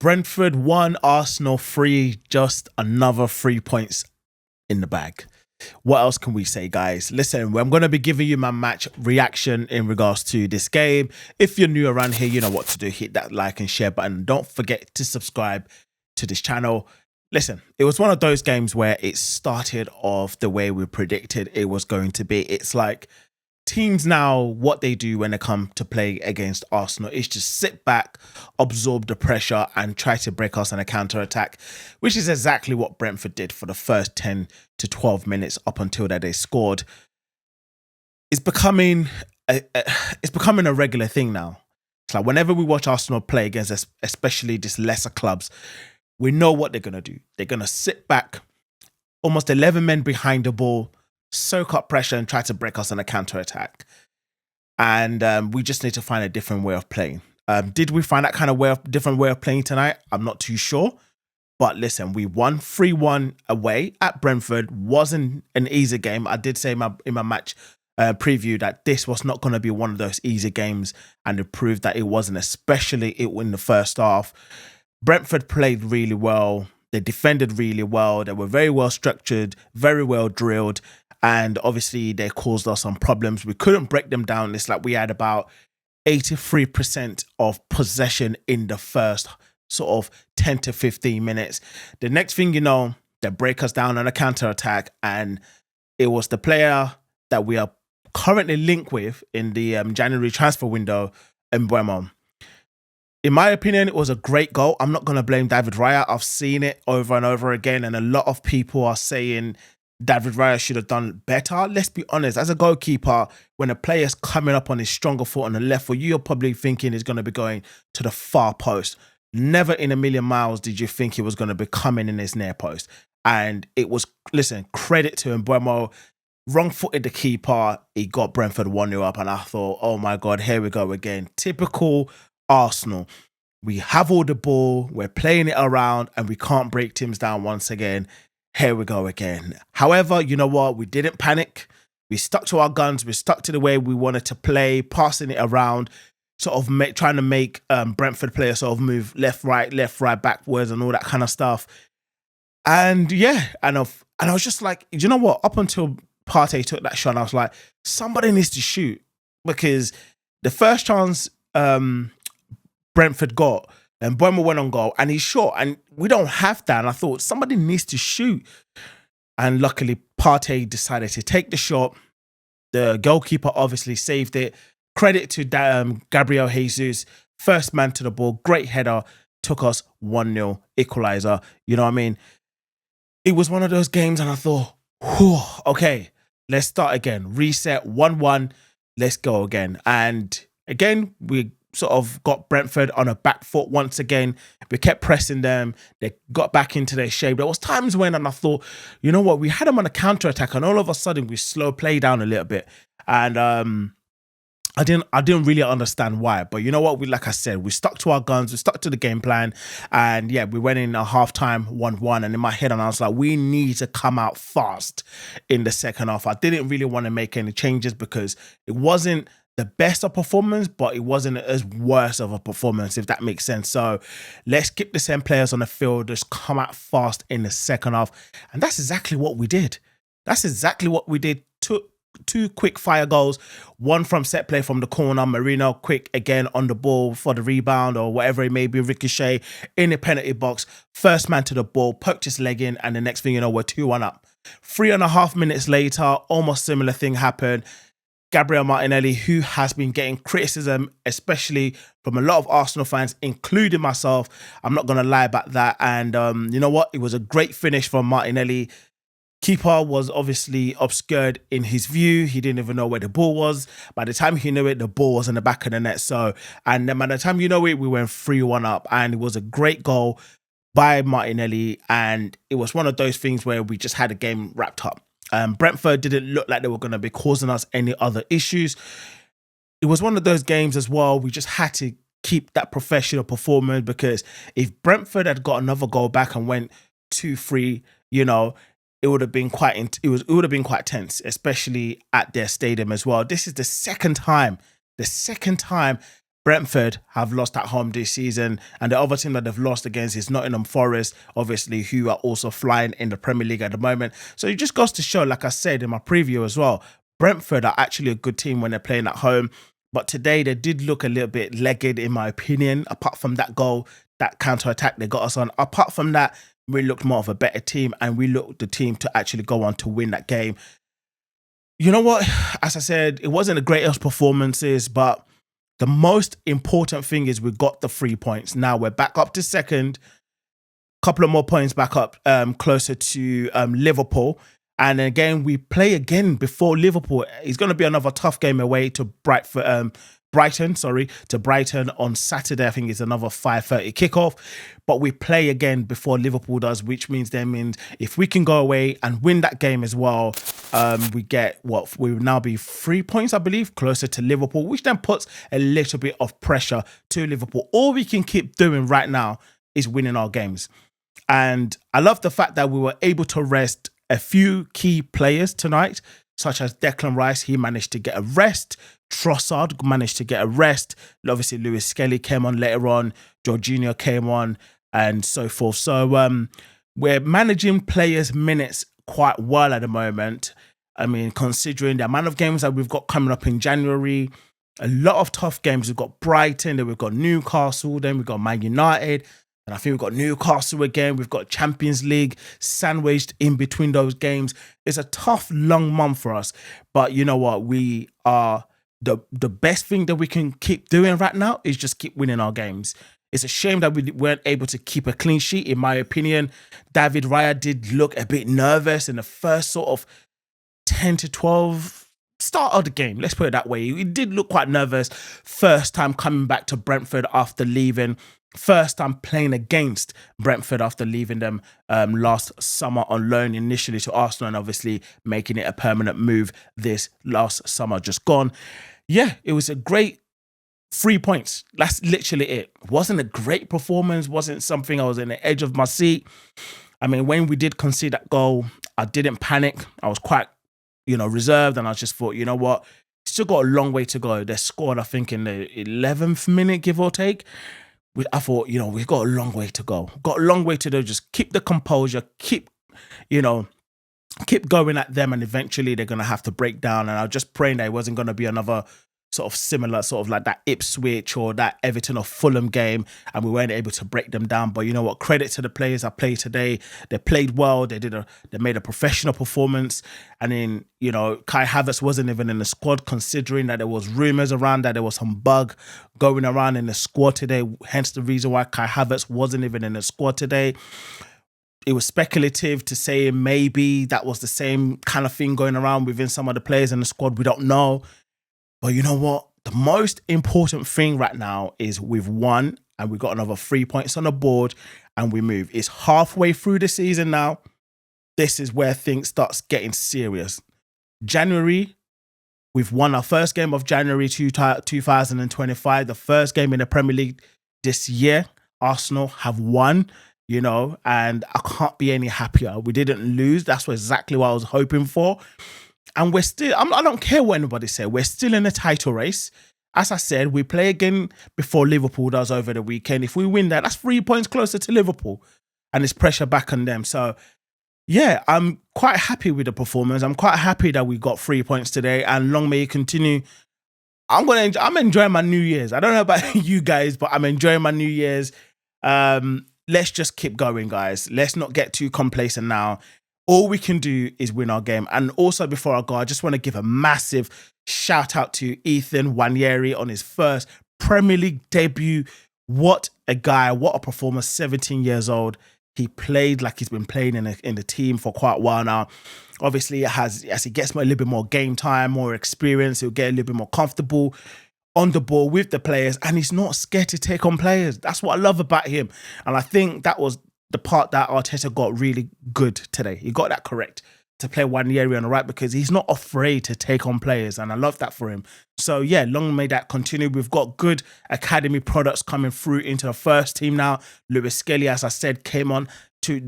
Brentford 1, Arsenal 3, just another 3 points in the bag. What else can we say, guys? Listen, I'm going to be giving you my match reaction in regards to this game. If you're new around here, you know what to do. Hit that like and share button. Don't forget to subscribe to this channel. Listen, it was one of those games where it started off the way we predicted it was going to be. It's like teams now, what they do when they come to play against Arsenal is just sit back, absorb the pressure and try to break us on a counter-attack, which is exactly what Brentford did for the first 10 to 12 minutes up until that they scored. It's becoming a regular thing now. It's like whenever we watch Arsenal play against especially these lesser clubs, we know what they're going to do. They're going to sit back, almost 11 men behind the ball, soak up pressure and try to break us on a counter-attack. And we just need to find a different way of playing. Did we find that kind of different way of playing tonight? I'm not too sure. But listen, we won 3-1 away at Brentford. Wasn't an easy game. I did say in my match preview that this was not going to be one of those easy games, and it proved that it wasn't, especially in the first half. Brentford played really well. They defended really well. They were very well structured, very well drilled. And obviously, they caused us some problems. We couldn't break them down. It's like we had about 83% of possession in the first sort of 10 to 15 minutes. The next thing you know, they break us down on a counter-attack. And it was the player that we are currently linked with in the January transfer window, Mbeumo. In my opinion, it was a great goal. I'm not going to blame David Raya. I've seen it over and over again. And a lot of people are saying David Raya should have done better. Let's be honest, as a goalkeeper, when a player's coming up on his stronger foot on the left foot, you're probably thinking he's going to be going to the far post. Never in a million miles did you think he was going to be coming in his near post. And it was, listen, credit to Mbeumo. Wrong-footed the keeper. He got Brentford 1-0 up. And I thought, oh my God, here we go again. Typical Arsenal. We have all the ball. We're playing it around and we can't break teams down once again. Here we go again. However, you know what? We didn't panic. We stuck to our guns. We stuck to the way we wanted to play, passing it around, sort of trying to make Brentford players sort of move left, right, backwards and all that kind of stuff. And yeah, and I was just like, you know what? Up until Partey took that shot, I was like, somebody needs to shoot, because the first chance Brentford got, and Mbeumo went on goal and he shot, and we don't have that. And I thought somebody needs to shoot. And luckily, Partey decided to take the shot. The goalkeeper obviously saved it. Credit to Gabriel Jesus, first man to the ball, great header, took us 1-0 equalizer. You know what I mean? It was one of those games, and I thought, whew, okay, let's start again. Reset, 1-1, let's go again. And again, we sort of got Brentford on a back foot once again. We kept pressing them. They got back into their shape. There was times when, and I thought, you know what, we had them on a counter-attack, and all of a sudden we slow play down a little bit. And I didn't really understand why. But you know what, like I said, we stuck to our guns, we stuck to the game plan. And yeah, we went in a half-time 1-1. And in my head, and I was like, we need to come out fast in the second half. I didn't really want to make any changes because it wasn't the best of performance, but it wasn't as worse of a performance, if that makes sense. So let's keep the same players on the field, just come out fast in the second half. And that's exactly what we did. That's exactly what we did. Two quick fire goals, one from set play from the corner, Marino quick again on the ball for the rebound or whatever it may be, ricochet in the penalty box, first man to the ball, poked his leg in, and the next thing you know, we're 2-1 up. 3.5 minutes later, almost similar thing happened. Gabriel Martinelli, who has been getting criticism, especially from a lot of Arsenal fans, including myself. I'm not going to lie about that. And you know what? It was a great finish from Martinelli. Keeper was obviously obscured in his view. He didn't even know where the ball was. By the time he knew it, the ball was in the back of the net. So, and then by the time you know it, we went 3-1 up. And it was a great goal by Martinelli. And it was one of those things where we just had a game wrapped up. Brentford didn't look like they were going to be causing us any other issues. It was one of those games as well. We just had to keep that professional performance, because if Brentford had got another goal back and went 2-3, you know, it would have been quite tense, especially at their stadium as well. This is the second time Brentford have lost at home this season, and the other team that they've lost against is Nottingham Forest, obviously, who are also flying in the Premier League at the moment. So it just goes to show, like I said in my preview as well, Brentford are actually a good team when they're playing at home. But today they did look a little bit legged, in my opinion, apart from that goal, that counter-attack they got us on. Apart from that, we looked more of a better team, and we looked the team to actually go on to win that game. You know what? As I said, it wasn't the greatest performances, but the most important thing is we got the 3 points. Now we're back up to second, couple of more points back up closer to Liverpool. And again, we play again before Liverpool. It's going to be another tough game away to Brighton on Saturday. I think it's another 5:30 kickoff. But we play again before Liverpool does, which means if we can go away and win that game as well, we get what we will now be 3 points, I believe, closer to Liverpool, which then puts a little bit of pressure to Liverpool. All we can keep doing right now is winning our games. And I love the fact that we were able to rest a few key players tonight, such as Declan Rice. He managed to get a rest. Trossard managed to get a rest. Obviously, Lewis Skelly came on later on. Jorginho came on and so forth. So we're managing players' minutes quite well at the moment. I mean, considering the amount of games that we've got coming up in January, a lot of tough games. We've got Brighton, then we've got Newcastle, then we've got Man United, and I think we've got Newcastle again. We've got Champions League sandwiched in between those games. It's a tough, long month for us. But you know what? We are the best thing that we can keep doing right now is just keep winning our games. It's a shame that we weren't able to keep a clean sheet, in my opinion. David Raya did look a bit nervous in the first sort of 10 to 12 start of the game. Let's put it that way. He did look quite nervous. First time coming back to Brentford after leaving. First time playing against Brentford after leaving them last summer on loan initially to Arsenal, and obviously making it a permanent move this last summer just gone. Yeah, it was a great 3 points. That's literally it. Wasn't a great performance. Wasn't something I was in the edge of my seat. I mean, when we did concede that goal, I didn't panic. I was quite, reserved, and I just thought, you know what? Still got a long way to go. They scored, I think, in the 11th minute, give or take. I thought, we've got a long way to go. Got a long way to do. Just keep the composure, keep going at them, and eventually they're going to have to break down. And I was just praying that it wasn't going to be another sort of similar, sort of like that Ipswich or that Everton or Fulham game, and we weren't able to break them down. But you know what? Credit to the players that played today. They played well. They made a professional performance. And then, Kai Havertz wasn't even in the squad, considering that there was rumours around that there was some bug going around in the squad today. Hence the reason why Kai Havertz wasn't even in the squad today. It was speculative to say maybe that was the same kind of thing going around within some of the players in the squad. We don't know. But you know what? The most important thing right now is we've won, and we've got another 3 points on the board, and we move. It's halfway through the season now. This is where things starts getting serious. January, we've won our first game of January 2025, the first game in the Premier League this year. Arsenal have won, and I can't be any happier. We didn't lose. That's exactly what I was hoping for. And we're still, I don't care what anybody says, we're still in a title race. As I said, we play again before Liverpool does over the weekend. If we win that, that's 3 points closer to Liverpool, and it's pressure back on them. So, yeah, I'm quite happy with the performance. I'm quite happy that we got 3 points today, and long may it continue. I'm enjoying my New Year's. I don't know about you guys, but I'm enjoying my New Year's. Let's just keep going, guys. Let's not get too complacent now. All we can do is win our game. And also, before I go, I just want to give a massive shout out to Ethan Nwaneri on his first Premier League debut. What a guy, what a performer, 17 years old. He played like he's been playing in the team for quite a while now. Obviously, as he gets a little bit more game time, more experience, he'll get a little bit more comfortable on the ball with the players, and he's not scared to take on players. That's what I love about him. And I think that was the part that Arteta got really good today. He got that correct, to play Nwaneri on the right, because he's not afraid to take on players, and I love that for him. So yeah, long may that continue. We've got good academy products coming through into the first team now. Lewis Skelly, as I said, came on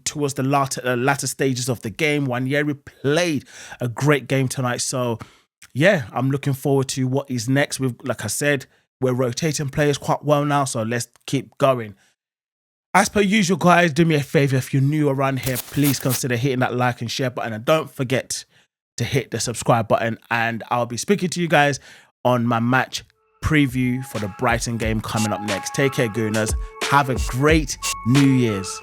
towards the latter stages of the game. Nwaneri played a great game tonight. So yeah, I'm looking forward to what is next. Like I said, we're rotating players quite well now, so let's keep going. As per usual, guys, do me a favor. If you're new around here, please consider hitting that like and share button. And don't forget to hit the subscribe button. And I'll be speaking to you guys on my match preview for the Brighton game coming up next. Take care, Gooners. Have a great New Year's.